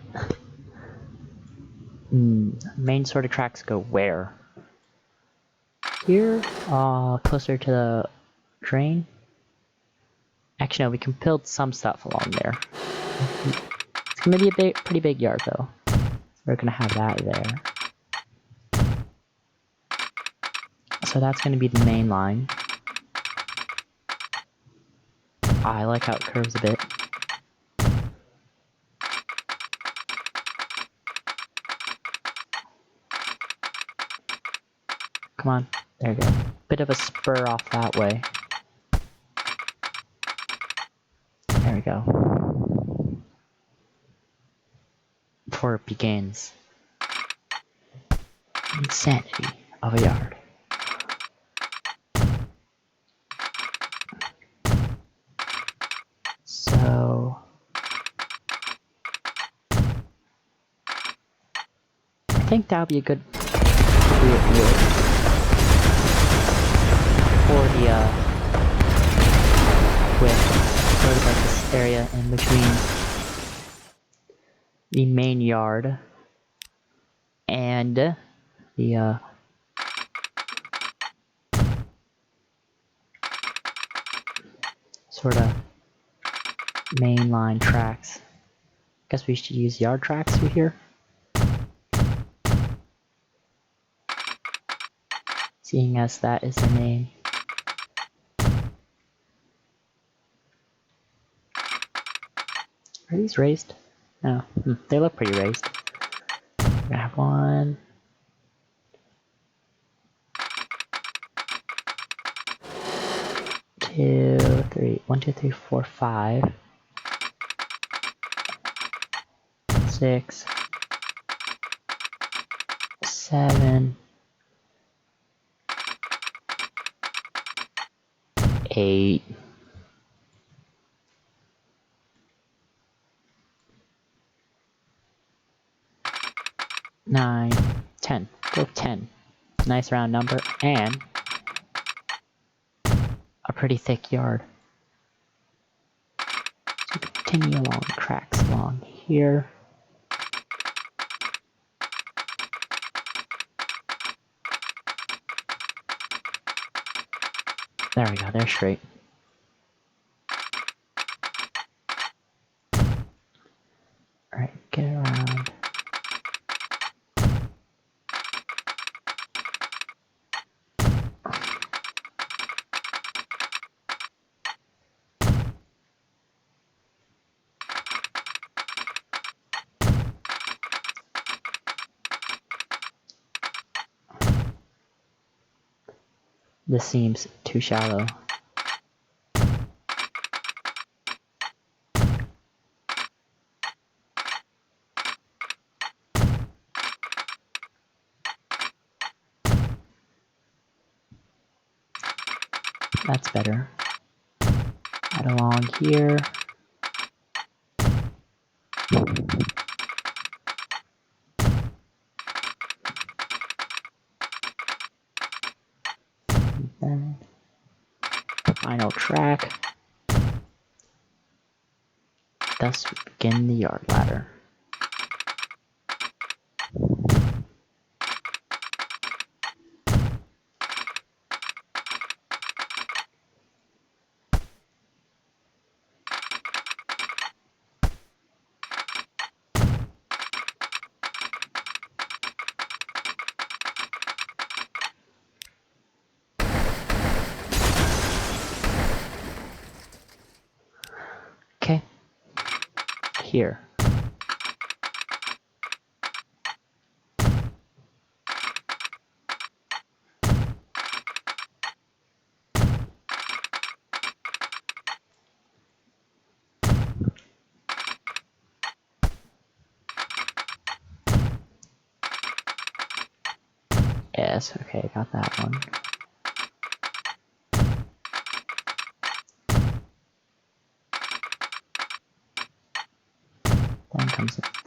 Main sort of tracks go where? Here? Closer to the drain? Actually, no, we can build some stuff along there. It's gonna be a pretty big yard, though. We're gonna have that there. So that's gonna be the main line. I like how it curves a bit. Come on, there you go. Bit of a spur off that way. There we go. Before it begins. Insanity of a yard. So I think that would be a good wood for the with sort of like this area in between the main yard and the sort of mainline tracks. Guess we should use yard tracks through here. Seeing as that is the name. Are these raised? No. They look pretty raised. We're gonna have 1, 2, 3, 1, 2, 3, 4, 5, 6, 7, 8, 9, 10. Go 10. Nice round number and a pretty thick yard. So continue along tracks along here. There we go, they're straight. Alright, get around. This seems too shallow. That's better. Add along here. And then final track. Thus we begin the yard ladder. Okay. here. Yes, okay, got that one.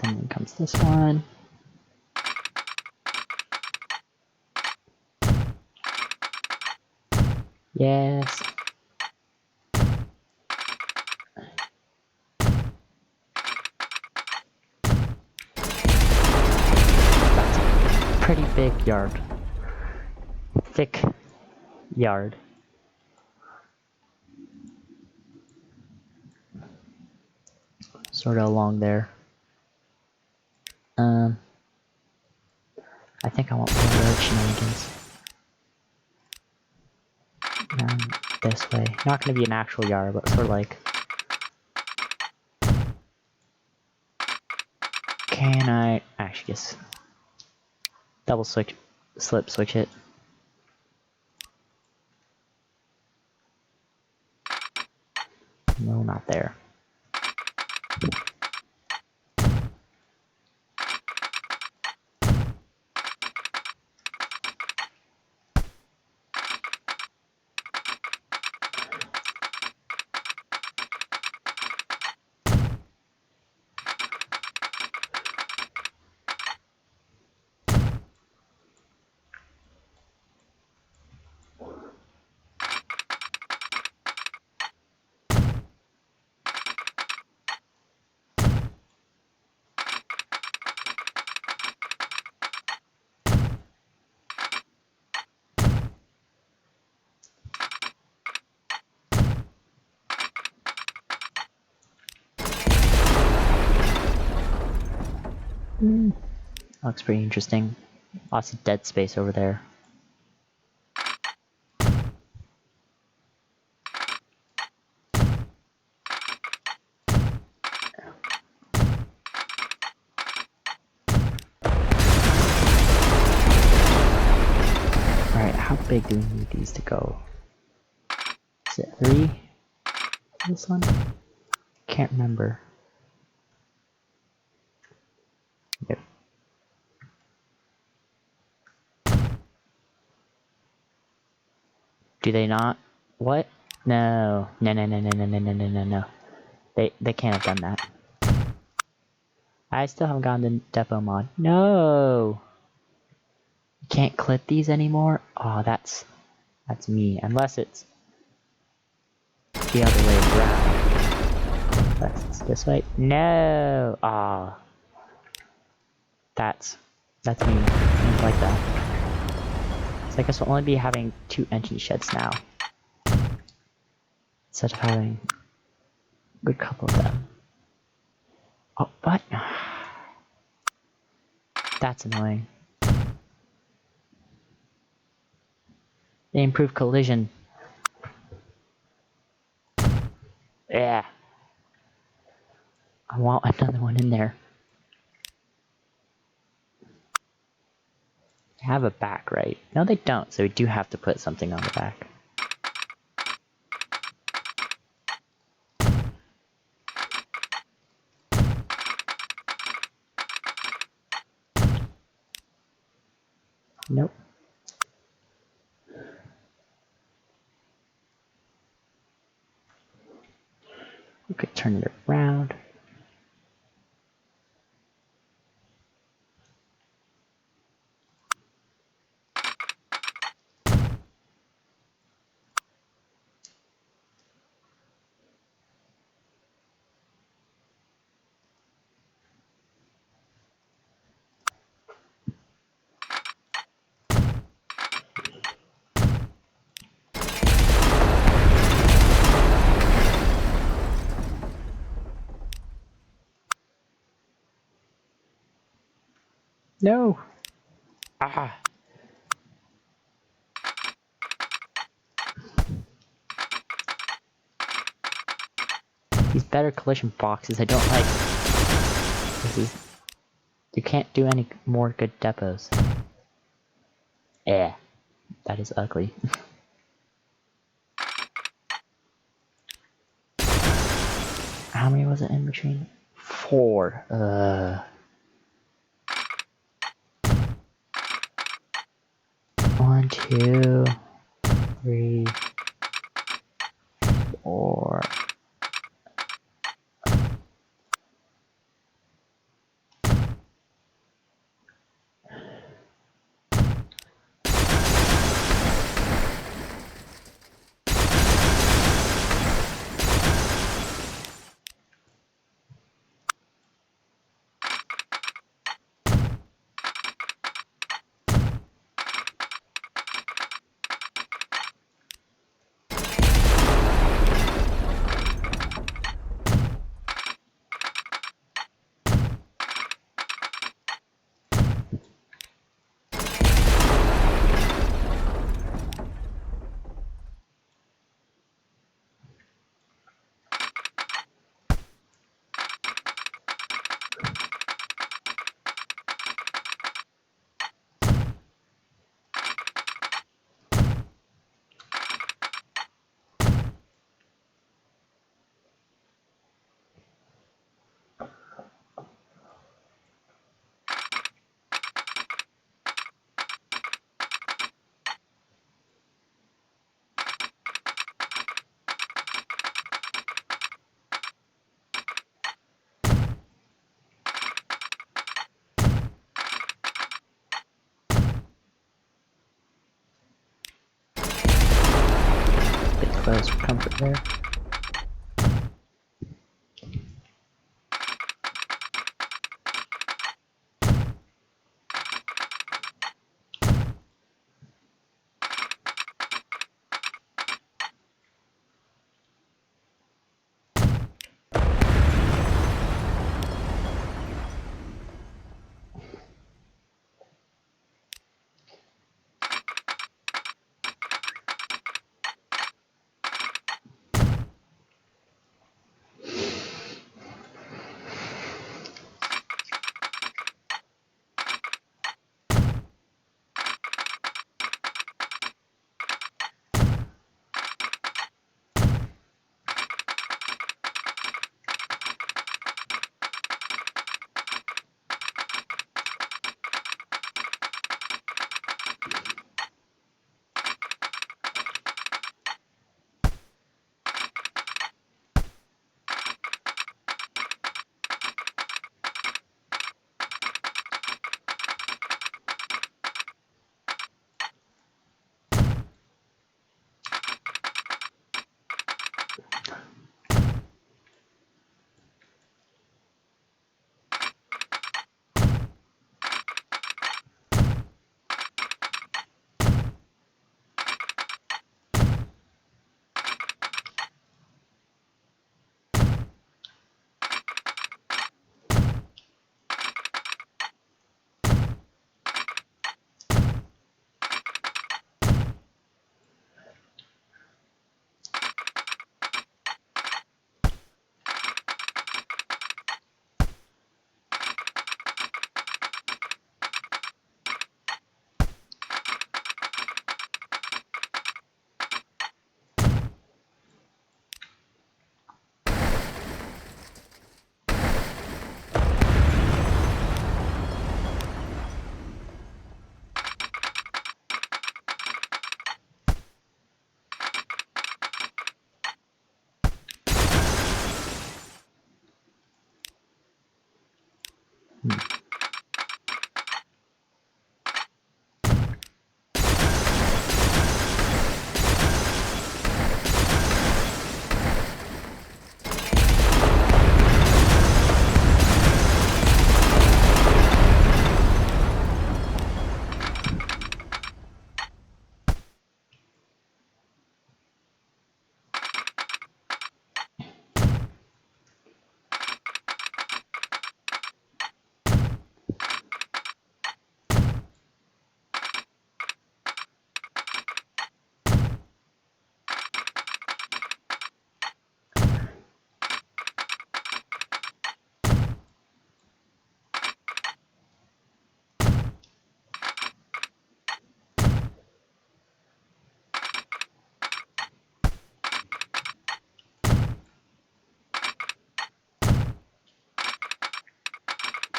Then comes this one. Yes. That's a pretty big yard. Thick yard. Sort of along there. I think I want more road shenanigans. This way. Not gonna be an actual yard, but sort of like... Can I actually just double switch, slip switch it? No, not there. Looks pretty interesting. Lots of dead space over there. Alright, how big do we need these to go? Is it 3? This one? Can't remember. Yep. Do they not? What? No. No. They can't have done that. I still haven't gotten the depot mod. No! You can't clip these anymore? Oh, that's me. Unless it's the other way around. That's this way. No! Ah. Oh. That's me. I don't like that. So I guess we'll only be having 2 engine sheds now. Instead of having a good couple of them. Oh, what? That's annoying. They improve collision. Yeah. I want another one in there. They have a back, right? No, they don't, so we do have to put something on the back. Nope. We could turn it around. No! Ah! These better collision boxes I don't like. This is... You can't do any more good depots. Eh. That is ugly. How many was it in between? 4. 1, 2, 3, 4. Bit close for comfort there.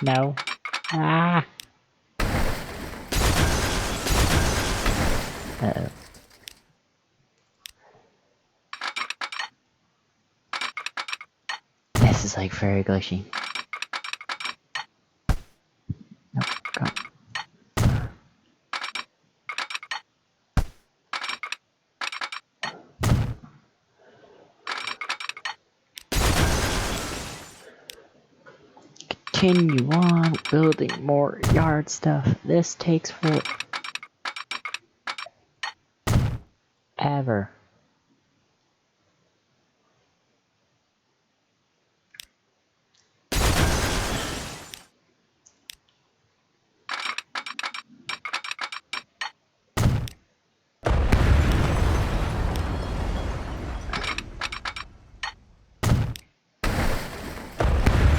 No. Ah! Uh-oh. This is like very glitchy. No, go. Continue on building more yard stuff. This takes forever.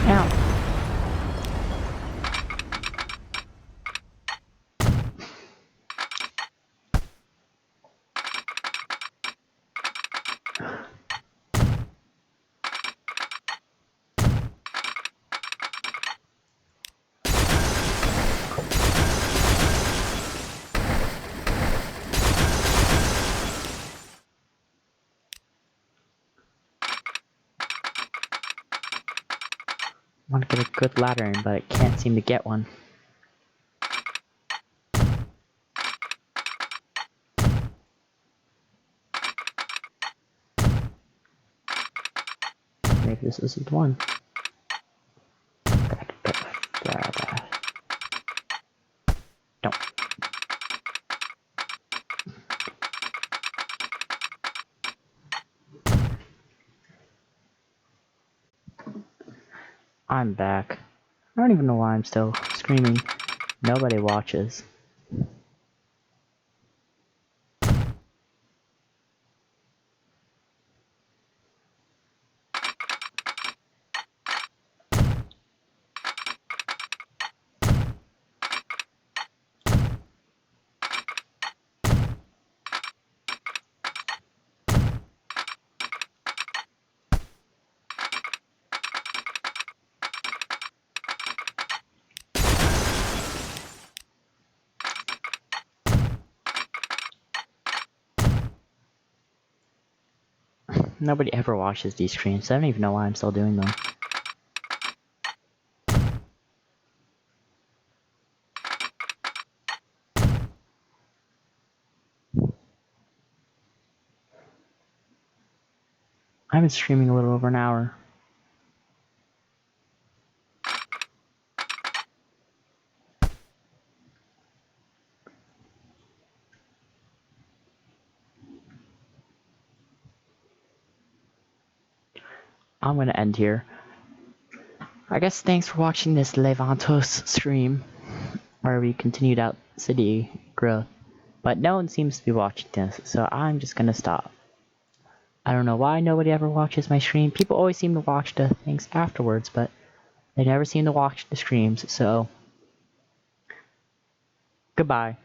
Ow. I want to get a good ladder in, but I can't seem to get one. Maybe this isn't one. Don't. I'm back. I don't even know why I'm still screaming. Nobody watches. Nobody ever watches these streams. I don't even know why I'm still doing them. I've been streaming a little over an hour. I'm gonna end here. I guess thanks for watching this Le-Vantos stream, where we continued out city growth. But no one seems to be watching this, so I'm just gonna stop. I don't know why nobody ever watches my stream. People always seem to watch the things afterwards, but they never seem to watch the streams, so goodbye.